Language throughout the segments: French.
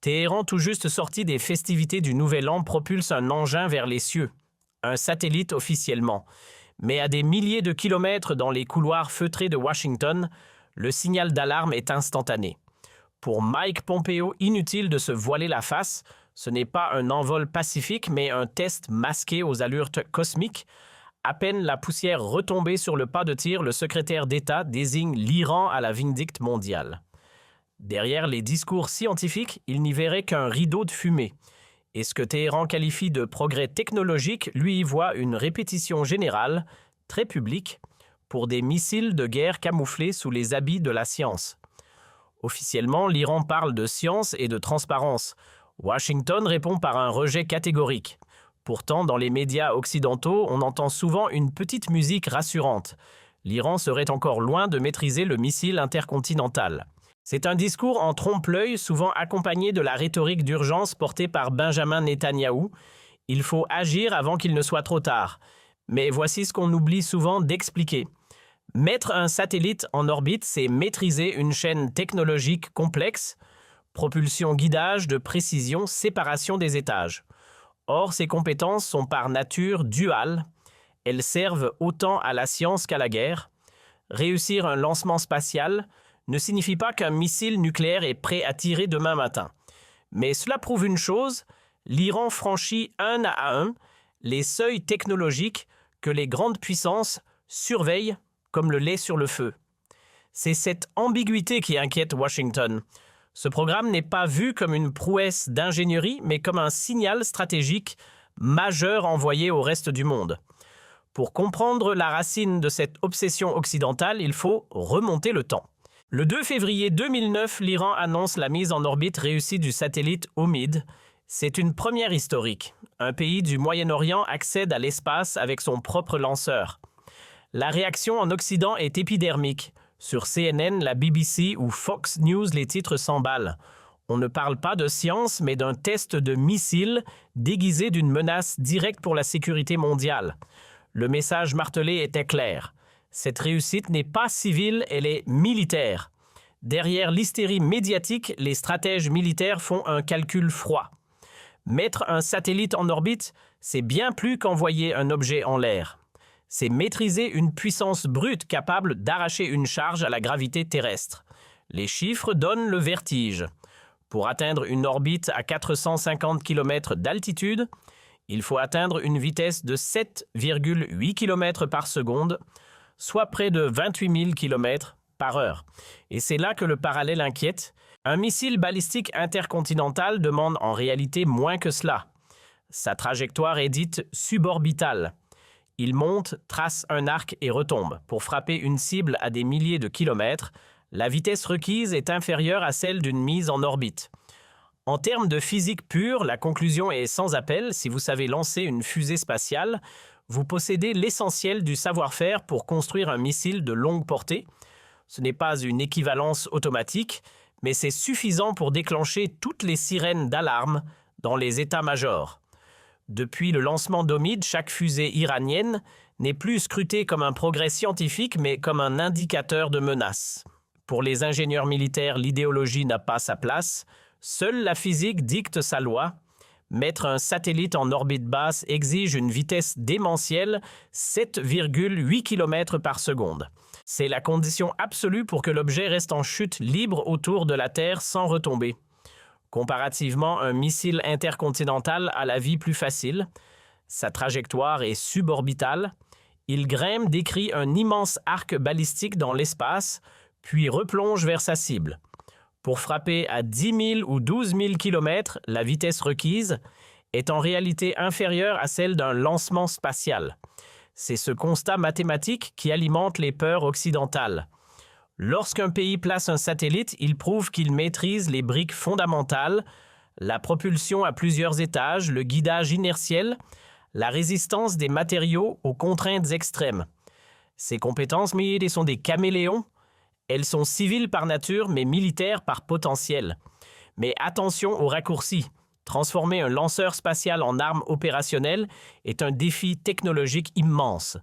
Téhéran, tout juste sorti des festivités du Nouvel An, propulse un engin vers les cieux. Un satellite officiellement. Mais à des milliers de kilomètres dans les couloirs feutrés de Washington, le signal d'alarme est instantané. Pour Mike Pompeo, inutile de se voiler la face, ce n'est pas un envol pacifique, mais un test masqué aux allures cosmiques. À peine la poussière retombée sur le pas de tir, le secrétaire d'État désigne l'Iran à la vindicte mondiale. Derrière les discours scientifiques, il n'y verrait qu'un rideau de fumée. Et ce que Téhéran qualifie de progrès technologique, lui y voit une répétition générale, très publique, pour des missiles de guerre camouflés sous les habits de la science. Officiellement, l'Iran parle de science et de transparence. Washington répond par un rejet catégorique. Pourtant, dans les médias occidentaux, on entend souvent une petite musique rassurante. L'Iran serait encore loin de maîtriser le missile intercontinental. C'est un discours en trompe-l'œil, souvent accompagné de la rhétorique d'urgence portée par Benjamin Netanyahou. Il faut agir avant qu'il ne soit trop tard. Mais voici ce qu'on oublie souvent d'expliquer. Mettre un satellite en orbite, c'est maîtriser une chaîne technologique complexe, propulsion, guidage, de précision, séparation des étages. Or, ces compétences sont par nature duales. Elles servent autant à la science qu'à la guerre. Réussir un lancement spatial ne signifie pas qu'un missile nucléaire est prêt à tirer demain matin. Mais cela prouve une chose, l'Iran franchit un à un les seuils technologiques que les grandes puissances surveillent comme le lait sur le feu. C'est cette ambiguïté qui inquiète Washington. Ce programme n'est pas vu comme une prouesse d'ingénierie, mais comme un signal stratégique majeur envoyé au reste du monde. Pour comprendre la racine de cette obsession occidentale, il faut remonter le temps. Le 2 février 2009, l'Iran annonce la mise en orbite réussie du satellite Omid. C'est une première historique. Un pays du Moyen-Orient accède à l'espace avec son propre lanceur. La réaction en Occident est épidermique. Sur CNN, la BBC ou Fox News, les titres s'emballent. On ne parle pas de science, mais d'un test de missile déguisé d'une menace directe pour la sécurité mondiale. Le message martelé était clair. Cette réussite n'est pas civile, elle est militaire. Derrière l'hystérie médiatique, les stratèges militaires font un calcul froid. Mettre un satellite en orbite, c'est bien plus qu'envoyer un objet en l'air. C'est maîtriser une puissance brute capable d'arracher une charge à la gravité terrestre. Les chiffres donnent le vertige. Pour atteindre une orbite à 450 km d'altitude, il faut atteindre une vitesse de 7,8 km par seconde, soit près de 28 000 km par heure. Et c'est là que le parallèle inquiète. Un missile balistique intercontinental demande en réalité moins que cela. Sa trajectoire est dite suborbitale. Il monte, trace un arc et retombe. Pour frapper une cible à des milliers de kilomètres, la vitesse requise est inférieure à celle d'une mise en orbite. En termes de physique pure, la conclusion est sans appel. Si vous savez lancer une fusée spatiale, vous possédez l'essentiel du savoir-faire pour construire un missile de longue portée. Ce n'est pas une équivalence automatique, mais c'est suffisant pour déclencher toutes les sirènes d'alarme dans les états-majors. Depuis le lancement d'Omid, chaque fusée iranienne n'est plus scrutée comme un progrès scientifique, mais comme un indicateur de menace. Pour les ingénieurs militaires, l'idéologie n'a pas sa place. Seule la physique dicte sa loi. Mettre un satellite en orbite basse exige une vitesse démentielle, 7,8 km par seconde. C'est la condition absolue pour que l'objet reste en chute libre autour de la Terre sans retomber. Comparativement, un missile intercontinental a la vie plus facile. Sa trajectoire est suborbitale. Il grimpe, décrit un immense arc balistique dans l'espace, puis replonge vers sa cible. Pour frapper à 10 000 ou 12 000 km, la vitesse requise est en réalité inférieure à celle d'un lancement spatial. C'est ce constat mathématique qui alimente les peurs occidentales. Lorsqu'un pays place un satellite, il prouve qu'il maîtrise les briques fondamentales, la propulsion à plusieurs étages, le guidage inertiel, la résistance des matériaux aux contraintes extrêmes. Ces compétences militaires sont des caméléons. Elles sont civiles par nature, mais militaires par potentiel. Mais attention aux raccourcis. Transformer un lanceur spatial en arme opérationnelle est un défi technologique immense.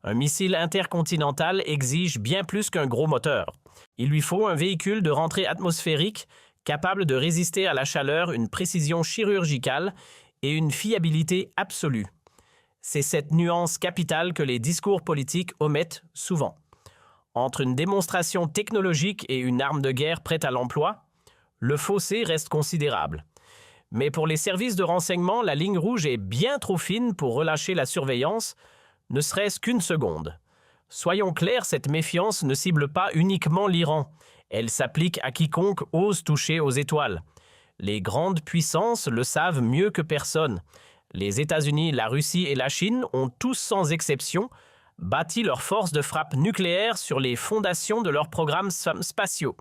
Un missile intercontinental exige bien plus qu'un gros moteur. Il lui faut un véhicule de rentrée atmosphérique capable de résister à la chaleur, une précision chirurgicale et une fiabilité absolue. C'est cette nuance capitale que les discours politiques omettent souvent. Entre une démonstration technologique et une arme de guerre prête à l'emploi, le fossé reste considérable. Mais pour les services de renseignement, la ligne rouge est bien trop fine pour relâcher la surveillance, ne serait-ce qu'une seconde. Soyons clairs, cette méfiance ne cible pas uniquement l'Iran. Elle s'applique à quiconque ose toucher aux étoiles. Les grandes puissances le savent mieux que personne. Les États-Unis, la Russie et la Chine ont tous sans exception bâti leurs forces de frappe nucléaire sur les fondations de leurs programmes spatiaux.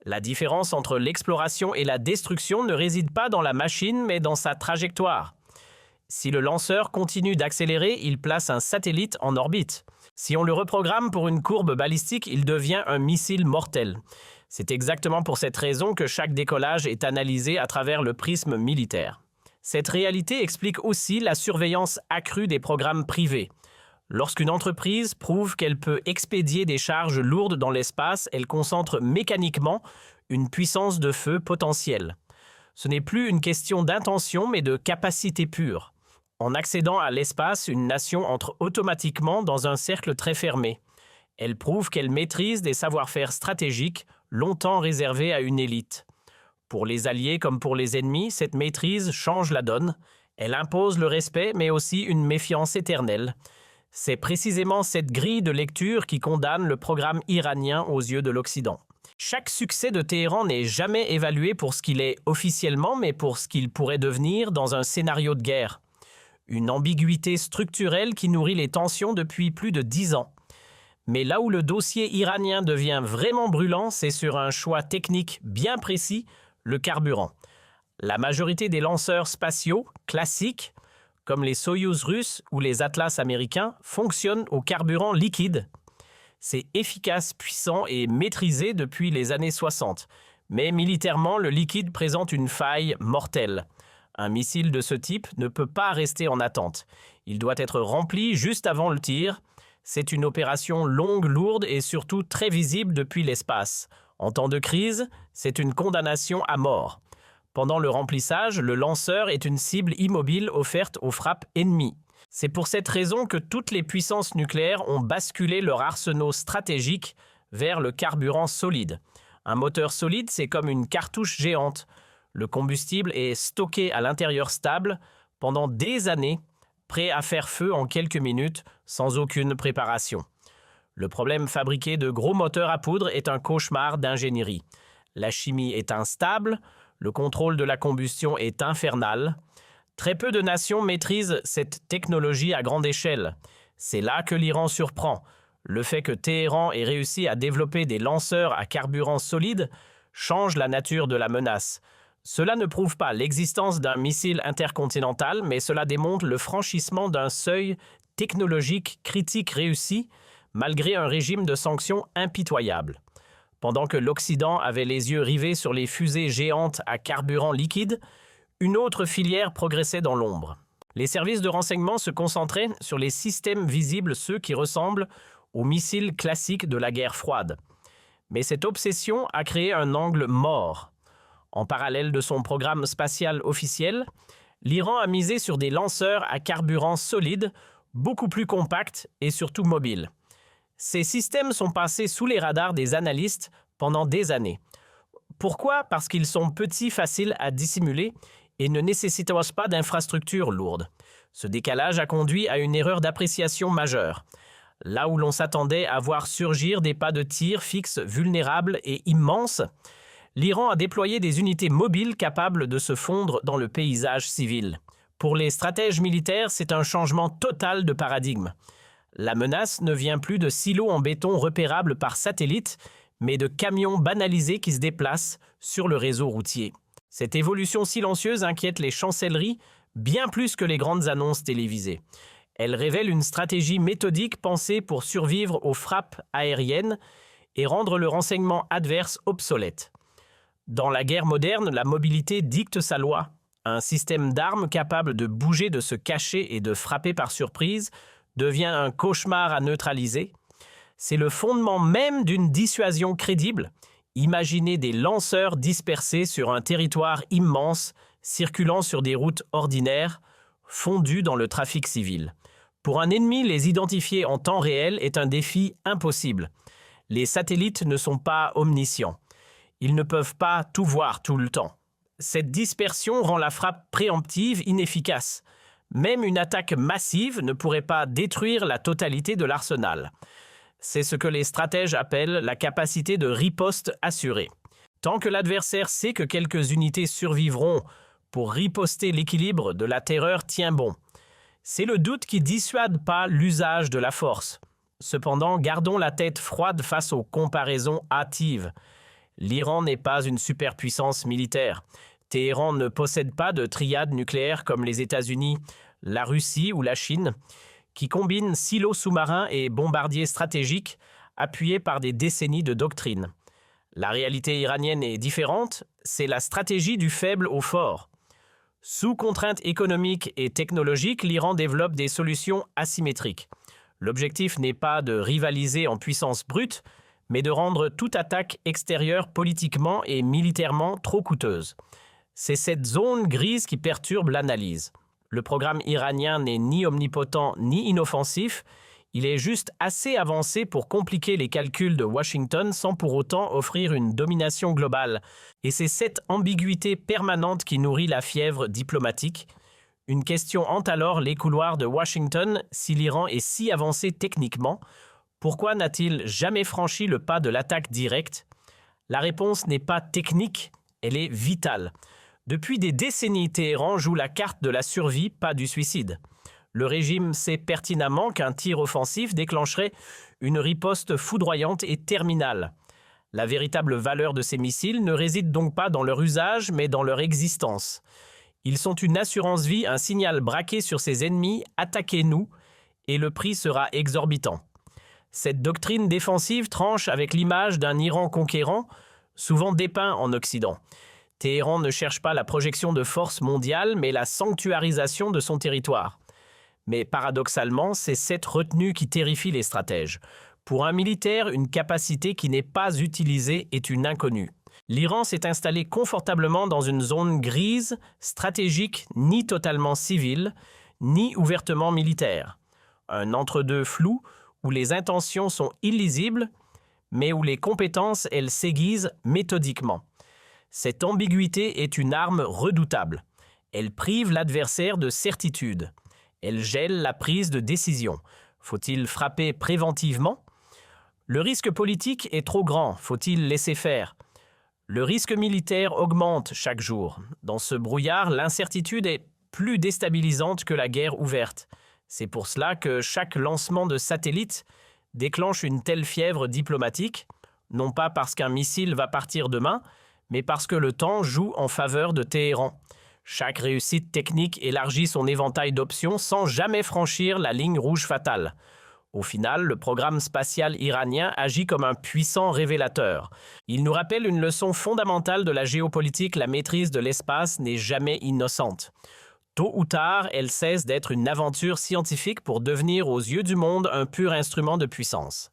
La différence entre l'exploration et la destruction ne réside pas dans la machine, mais dans sa trajectoire. Si le lanceur continue d'accélérer, il place un satellite en orbite. Si on le reprogramme pour une courbe balistique, il devient un missile mortel. C'est exactement pour cette raison que chaque décollage est analysé à travers le prisme militaire. Cette réalité explique aussi la surveillance accrue des programmes privés. Lorsqu'une entreprise prouve qu'elle peut expédier des charges lourdes dans l'espace, elle concentre mécaniquement une puissance de feu potentielle. Ce n'est plus une question d'intention, mais de capacité pure. En accédant à l'espace, une nation entre automatiquement dans un cercle très fermé. Elle prouve qu'elle maîtrise des savoir-faire stratégiques longtemps réservés à une élite. Pour les alliés comme pour les ennemis, cette maîtrise change la donne. Elle impose le respect, mais aussi une méfiance éternelle. C'est précisément cette grille de lecture qui condamne le programme iranien aux yeux de l'Occident. Chaque succès de Téhéran n'est jamais évalué pour ce qu'il est officiellement, mais pour ce qu'il pourrait devenir dans un scénario de guerre. Une ambiguïté structurelle qui nourrit les tensions depuis plus de 10 ans. Mais là où le dossier iranien devient vraiment brûlant, c'est sur un choix technique bien précis, le carburant. La majorité des lanceurs spatiaux classiques, comme les Soyouz russes ou les Atlas américains, fonctionnent au carburant liquide. C'est efficace, puissant et maîtrisé depuis les années 60. Mais militairement, le liquide présente une faille mortelle. Un missile de ce type ne peut pas rester en attente. Il doit être rempli juste avant le tir. C'est une opération longue, lourde et surtout très visible depuis l'espace. En temps de crise, c'est une condamnation à mort. Pendant le remplissage, le lanceur est une cible immobile offerte aux frappes ennemies. C'est pour cette raison que toutes les puissances nucléaires ont basculé leur arsenal stratégique vers le carburant solide. Un moteur solide, c'est comme une cartouche géante. Le combustible est stocké à l'intérieur stable pendant des années, prêt à faire feu en quelques minutes sans aucune préparation. Le problème fabriqué de gros moteurs à poudre est un cauchemar d'ingénierie. La chimie est instable, le contrôle de la combustion est infernal. Très peu de nations maîtrisent cette technologie à grande échelle. C'est là que l'Iran surprend. Le fait que Téhéran ait réussi à développer des lanceurs à carburant solide change la nature de la menace. Cela ne prouve pas l'existence d'un missile intercontinental, mais cela démontre le franchissement d'un seuil technologique critique réussi, malgré un régime de sanctions impitoyable. Pendant que l'Occident avait les yeux rivés sur les fusées géantes à carburant liquide, une autre filière progressait dans l'ombre. Les services de renseignement se concentraient sur les systèmes visibles, ceux qui ressemblent aux missiles classiques de la guerre froide. Mais cette obsession a créé un angle mort. En parallèle de son programme spatial officiel, l'Iran a misé sur des lanceurs à carburant solide, beaucoup plus compacts et surtout mobiles. Ces systèmes sont passés sous les radars des analystes pendant des années. Pourquoi? Parce qu'ils sont petits, faciles à dissimuler et ne nécessitent pas d'infrastructures lourdes. Ce décalage a conduit à une erreur d'appréciation majeure. Là où l'on s'attendait à voir surgir des pas de tir fixes, vulnérables et immenses, l'Iran a déployé des unités mobiles capables de se fondre dans le paysage civil. Pour les stratèges militaires, c'est un changement total de paradigme. La menace ne vient plus de silos en béton repérables par satellite, mais de camions banalisés qui se déplacent sur le réseau routier. Cette évolution silencieuse inquiète les chancelleries bien plus que les grandes annonces télévisées. Elle révèle une stratégie méthodique pensée pour survivre aux frappes aériennes et rendre le renseignement adverse obsolète. Dans la guerre moderne, la mobilité dicte sa loi. Un système d'armes capable de bouger, de se cacher et de frapper par surprise devient un cauchemar à neutraliser. C'est le fondement même d'une dissuasion crédible. Imaginez des lanceurs dispersés sur un territoire immense, circulant sur des routes ordinaires, fondus dans le trafic civil. Pour un ennemi, les identifier en temps réel est un défi impossible. Les satellites ne sont pas omniscients. Ils ne peuvent pas tout voir tout le temps. Cette dispersion rend la frappe préemptive inefficace. Même une attaque massive ne pourrait pas détruire la totalité de l'arsenal. C'est ce que les stratèges appellent la capacité de riposte assurée. Tant que l'adversaire sait que quelques unités survivront pour riposter, l'équilibre de la terreur tient bon. C'est le doute qui dissuade pas l'usage de la force. Cependant, gardons la tête froide face aux comparaisons hâtives. L'Iran n'est pas une superpuissance militaire. Téhéran ne possède pas de triade nucléaire comme les États-Unis, la Russie ou la Chine, qui combinent silos sous-marins et bombardiers stratégiques appuyés par des décennies de doctrine. La réalité iranienne est différente, c'est la stratégie du faible au fort. Sous contraintes économiques et technologiques, l'Iran développe des solutions asymétriques. L'objectif n'est pas de rivaliser en puissance brute, mais de rendre toute attaque extérieure politiquement et militairement trop coûteuse. C'est cette zone grise qui perturbe l'analyse. Le programme iranien n'est ni omnipotent ni inoffensif, il est juste assez avancé pour compliquer les calculs de Washington sans pour autant offrir une domination globale. Et c'est cette ambiguïté permanente qui nourrit la fièvre diplomatique. Une question hante alors les couloirs de Washington: si l'Iran est si avancé techniquement, pourquoi n'a-t-il jamais franchi le pas de l'attaque directe? La réponse n'est pas technique, elle est vitale. Depuis des décennies, Téhéran joue la carte de la survie, pas du suicide. Le régime sait pertinemment qu'un tir offensif déclencherait une riposte foudroyante et terminale. La véritable valeur de ces missiles ne réside donc pas dans leur usage, mais dans leur existence. Ils sont une assurance vie, un signal braqué sur ses ennemis: attaquez-nous, et le prix sera exorbitant. Cette doctrine défensive tranche avec l'image d'un Iran conquérant, souvent dépeint en Occident. Téhéran ne cherche pas la projection de force mondiale, mais la sanctuarisation de son territoire. Mais paradoxalement, c'est cette retenue qui terrifie les stratèges. Pour un militaire, une capacité qui n'est pas utilisée est une inconnue. L'Iran s'est installé confortablement dans une zone grise, stratégique, ni totalement civile, ni ouvertement militaire. Un entre-deux flou où les intentions sont illisibles, mais où les compétences, elles, s'aiguisent méthodiquement. Cette ambiguïté est une arme redoutable. Elle prive l'adversaire de certitude. Elle gèle la prise de décision. Faut-il frapper préventivement? Le risque politique est trop grand. Faut-il laisser faire? Le risque militaire augmente chaque jour. Dans ce brouillard, l'incertitude est plus déstabilisante que la guerre ouverte. C'est pour cela que chaque lancement de satellite déclenche une telle fièvre diplomatique, non pas parce qu'un missile va partir demain, mais parce que le temps joue en faveur de Téhéran. Chaque réussite technique élargit son éventail d'options sans jamais franchir la ligne rouge fatale. Au final, le programme spatial iranien agit comme un puissant révélateur. Il nous rappelle une leçon fondamentale de la géopolitique: la maîtrise de l'espace n'est jamais innocente. Tôt ou tard, elle cesse d'être une aventure scientifique pour devenir aux yeux du monde un pur instrument de puissance.